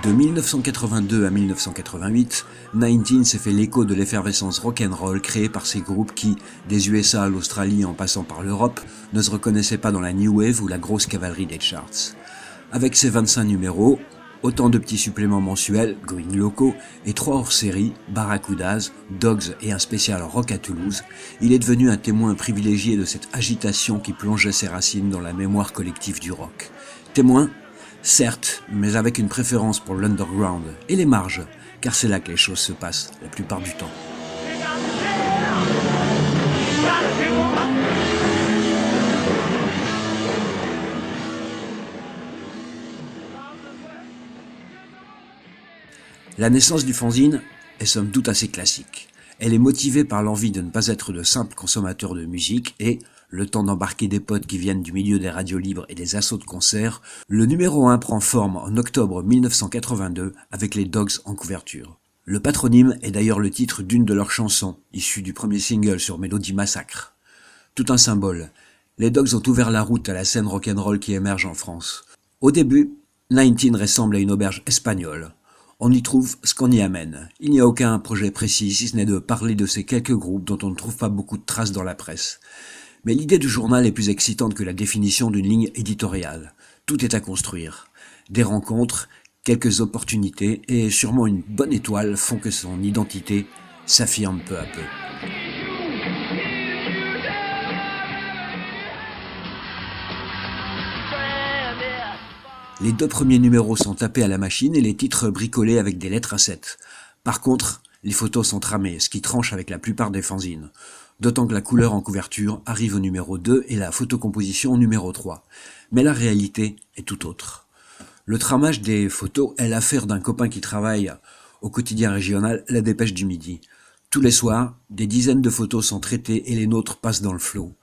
De 1982 à 1988, 19 s'est fait l'écho de l'effervescence rock'n'roll créée par ces groupes qui, des USA à l'Australie en passant par l'Europe, ne se reconnaissaient pas dans la new wave ou la grosse cavalerie des charts. Avec ses 25 numéros, autant de petits suppléments mensuels, going locaux, et 3 hors-séries, Barracudas, Dogs et un spécial rock à Toulouse, il est devenu un témoin privilégié de cette agitation qui plongeait ses racines dans la mémoire collective du rock. Témoin, certes, mais avec une préférence pour l'underground et les marges, car c'est là que les choses se passent la plupart du temps. La naissance du fanzine est somme toute assez classique. Elle est motivée par l'envie de ne pas être de simples consommateurs de musique et, le temps d'embarquer des potes qui viennent du milieu des radios libres et des assauts de concerts, le numéro 1 prend forme en octobre 1982 avec les Dogs en couverture. Le patronyme est d'ailleurs le titre d'une de leurs chansons, issue du premier single sur Melody Massacre. Tout un symbole. Les Dogs ont ouvert la route à la scène rock'n'roll qui émerge en France. Au début, 19 ressemble à une auberge espagnole. On y trouve ce qu'on y amène. Il n'y a aucun projet précis, si ce n'est de parler de ces quelques groupes dont on ne trouve pas beaucoup de traces dans la presse. Mais l'idée du journal est plus excitante que la définition d'une ligne éditoriale. Tout est à construire. Des rencontres, quelques opportunités et sûrement une bonne étoile font que son identité s'affirme peu à peu. Les 2 premiers numéros sont tapés à la machine et les titres bricolés avec des lettres à 7. Par contre, les photos sont tramées, ce qui tranche avec la plupart des fanzines. D'autant que la couleur en couverture arrive au numéro 2 et la photocomposition au numéro 3. Mais la réalité est tout autre. Le tramage des photos est l'affaire d'un copain qui travaille au quotidien régional La Dépêche du Midi. Tous les soirs, des dizaines de photos sont traitées et les nôtres passent dans le flot.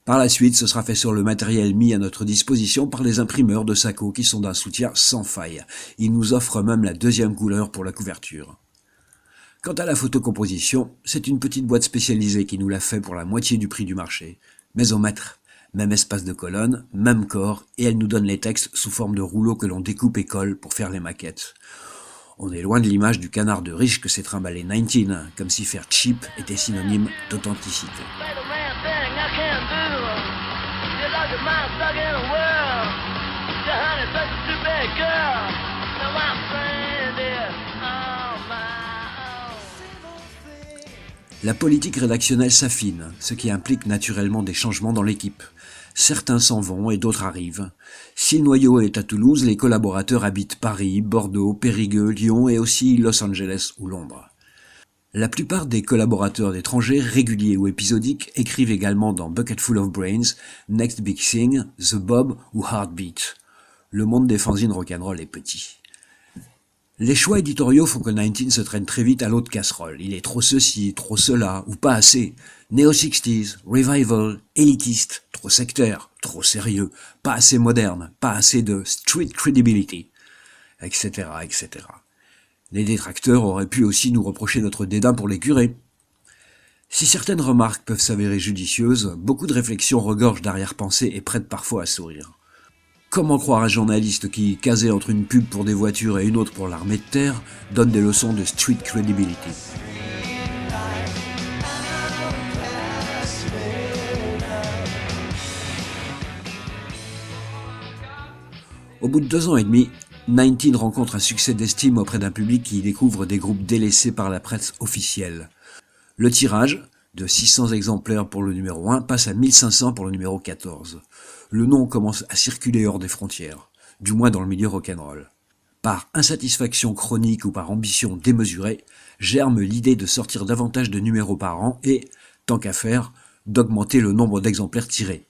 Par la suite, ce sera fait sur le matériel mis à notre disposition par les imprimeurs de Sacco qui sont d'un soutien sans faille. Ils nous offrent même la 2e couleur pour la couverture. Quant à la photocomposition, c'est une petite boîte spécialisée qui nous l'a fait pour la moitié du prix du marché. Mais au mètre, même espace de colonne, même corps, et elle nous donne les textes sous forme de rouleaux que l'on découpe et colle pour faire les maquettes. On est loin de l'image du canard de riche que s'est trimballé 19, comme si faire cheap était synonyme d'authenticité. La politique rédactionnelle s'affine, ce qui implique naturellement des changements dans l'équipe. Certains s'en vont et d'autres arrivent. Si le noyau est à Toulouse, les collaborateurs habitent Paris, Bordeaux, Périgueux, Lyon et aussi Los Angeles ou Londres. La plupart des collaborateurs d'étrangers, réguliers ou épisodiques, écrivent également dans Bucketful of Brains, Next Big Thing, The Bob ou Heartbeat. Le monde des fanzines rock'n'roll est petit. Les choix éditoriaux font que 19 se traîne très vite à l'eau de casserole. Il est trop ceci, trop cela, ou pas assez. Neo-60s, revival, élitiste, trop sectaire, trop sérieux, pas assez moderne, pas assez de street credibility, etc., etc. Les détracteurs auraient pu aussi nous reprocher notre dédain pour les curés. Si certaines remarques peuvent s'avérer judicieuses, beaucoup de réflexions regorgent d'arrière-pensées et prêtent parfois à sourire. Comment croire un journaliste qui, casé entre une pub pour des voitures et une autre pour l'armée de terre, donne des leçons de street credibility? Au bout de 2 ans et demi, 19 rencontre un succès d'estime auprès d'un public qui y découvre des groupes délaissés par la presse officielle. Le tirage, de 600 exemplaires pour le numéro 1, passe à 1500 pour le numéro 14. Le nom commence à circuler hors des frontières, du moins dans le milieu rock'n'roll. Par insatisfaction chronique ou par ambition démesurée, germe l'idée de sortir davantage de numéros par an et, tant qu'à faire, d'augmenter le nombre d'exemplaires tirés.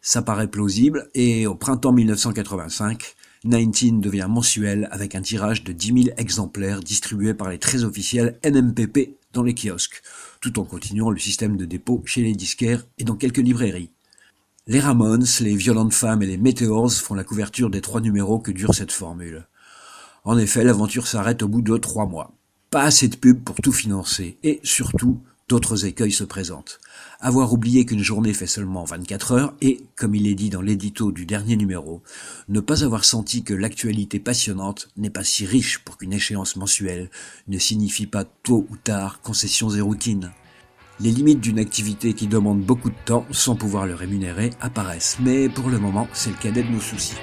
Ça paraît plausible et au printemps 1985, 19 devient mensuel avec un tirage de 10 000 exemplaires distribués par les très officiels NMPP dans les kiosques, tout en continuant le système de dépôt chez les disquaires et dans quelques librairies. Les Ramones, les Violentes Femmes et les Meteors font la couverture des 3 numéros que dure cette formule. En effet, l'aventure s'arrête au bout de 3 mois. Pas assez de pub pour tout financer, et surtout, d'autres écueils se présentent. Avoir oublié qu'une journée fait seulement 24 heures et, comme il est dit dans l'édito du dernier numéro, ne pas avoir senti que l'actualité passionnante n'est pas si riche pour qu'une échéance mensuelle ne signifie pas tôt ou tard concessions et routines. Les limites d'une activité qui demande beaucoup de temps sans pouvoir le rémunérer apparaissent, mais pour le moment, c'est le cadet de nos soucis.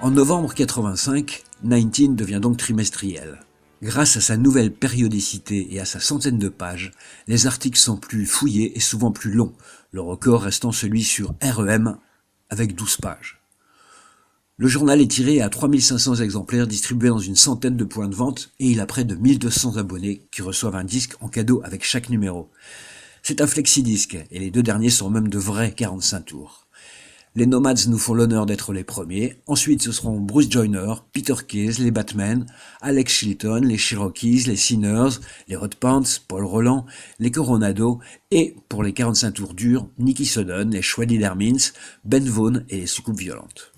En novembre 85, 19 devient donc trimestriel. Grâce à sa nouvelle périodicité et à sa centaine de pages, les articles sont plus fouillés et souvent plus longs, le record restant celui sur REM avec 12 pages. Le journal est tiré à 3500 exemplaires distribués dans une centaine de points de vente et il a près de 1200 abonnés qui reçoivent un disque en cadeau avec chaque numéro. C'est un flexi-disque et les 2 derniers sont même de vrais 45 tours. Les Nomads nous font l'honneur d'être les premiers. Ensuite, ce seront Bruce Joyner, Peter Case, les Batmen, Alex Chilton, les Cherokees, les Sinners, les Hot Pants, Paul Roland, les Coronado et, pour les 45 tours durs, Nicky Sodden, les Shredded Hermits, Ben Vaughn et les Soucoupes Violentes.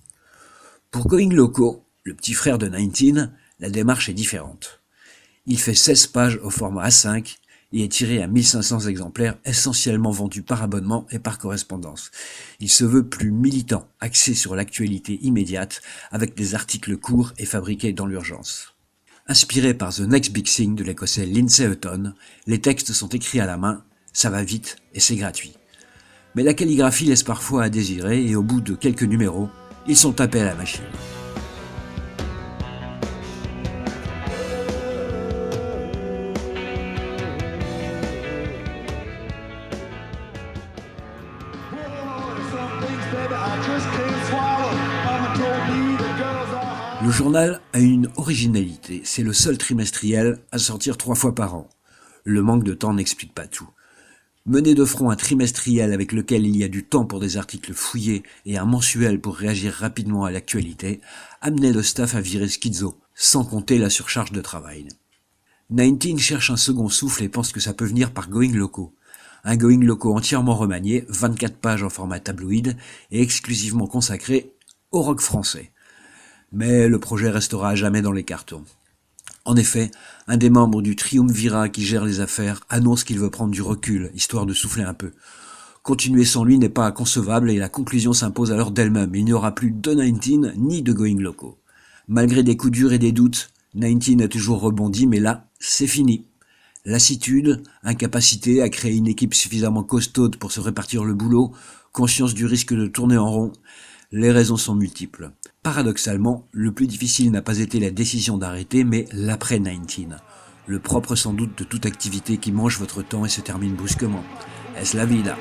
Pour Going Loco, le petit frère de 19, la démarche est différente. Il fait 16 pages au format A5 et est tiré à 1500 exemplaires essentiellement vendus par abonnement et par correspondance. Il se veut plus militant, axé sur l'actualité immédiate, avec des articles courts et fabriqués dans l'urgence. Inspiré par The Next Big Thing de l'écossais Lindsay Hutton, les textes sont écrits à la main, ça va vite et c'est gratuit. Mais la calligraphie laisse parfois à désirer et au bout de quelques numéros, ils sont tapés à la machine. Le journal a une originalité, c'est le seul trimestriel à sortir 3 fois par an. Le manque de temps n'explique pas tout. Mener de front un trimestriel avec lequel il y a du temps pour des articles fouillés et un mensuel pour réagir rapidement à l'actualité amenait le staff à virer schizo, sans compter la surcharge de travail. 19 cherche un second souffle et pense que ça peut venir par Going Loco. Un Going Loco entièrement remanié, 24 pages en format tabloïd et exclusivement consacré au rock français. Mais le projet restera à jamais dans les cartons. En effet, un des membres du triumvirat qui gère les affaires annonce qu'il veut prendre du recul, histoire de souffler un peu. Continuer sans lui n'est pas concevable et la conclusion s'impose alors d'elle-même. Il n'y aura plus de 19 ni de Going Loco. Malgré des coups durs et des doutes, 19 a toujours rebondi, mais là, c'est fini. Lassitude, incapacité à créer une équipe suffisamment costaude pour se répartir le boulot, conscience du risque de tourner en rond, les raisons sont multiples. Paradoxalement, le plus difficile n'a pas été la décision d'arrêter, mais l'après-19. Le propre sans doute de toute activité qui mange votre temps et se termine brusquement. Es la vida.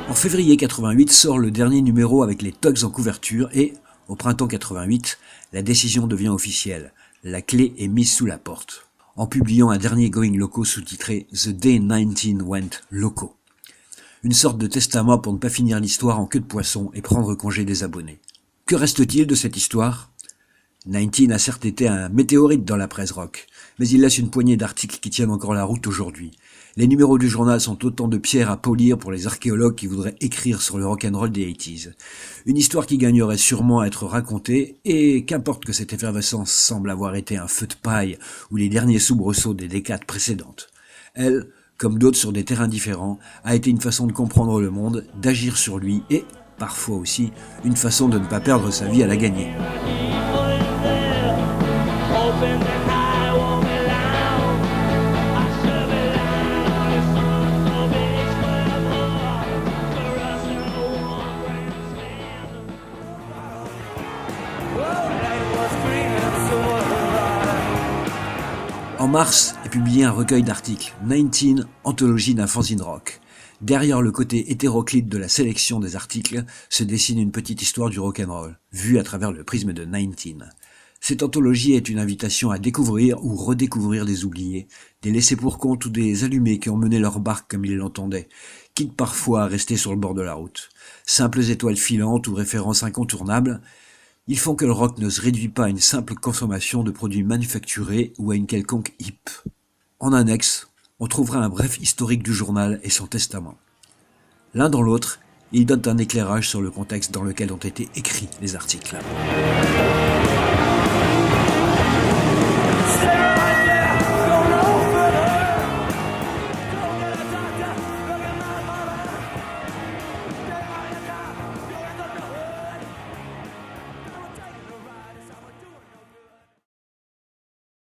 En février 88 sort le dernier numéro avec les Tugs en couverture et, au printemps 88, la décision devient officielle. La clé est mise sous la porte. En publiant un dernier Going Loco sous-titré The Day 19 Went Loco. Une sorte de testament pour ne pas finir l'histoire en queue de poisson et prendre congé des abonnés. Que reste-t-il de cette histoire ? 19 a certes été un météorite dans la presse rock, mais il laisse une poignée d'articles qui tiennent encore la route aujourd'hui. Les numéros du journal sont autant de pierres à polir pour les archéologues qui voudraient écrire sur le rock'n'roll des 80s. Une histoire qui gagnerait sûrement à être racontée, et qu'importe que cette effervescence semble avoir été un feu de paille ou les derniers soubresauts des décades précédentes. Elle, comme d'autres sur des terrains différents, a été une façon de comprendre le monde, d'agir sur lui et, parfois aussi, une façon de ne pas perdre sa vie à la gagner. En mars, et publié un recueil d'articles, 19, anthologie d'un fanzine rock. Derrière le côté hétéroclite de la sélection des articles se dessine une petite histoire du rock'n'roll, vue à travers le prisme de 19. Cette anthologie est une invitation à découvrir ou redécouvrir des oubliés, des laissés pour compte ou des allumés qui ont mené leur barque comme ils l'entendaient, quitte parfois à rester sur le bord de la route. Simples étoiles filantes ou références incontournables, ils font que le rock ne se réduit pas à une simple consommation de produits manufacturés ou à une quelconque hype. En annexe, on trouvera un bref historique du journal et son testament. L'un dans l'autre, ils donnent un éclairage sur le contexte dans lequel ont été écrits les articles.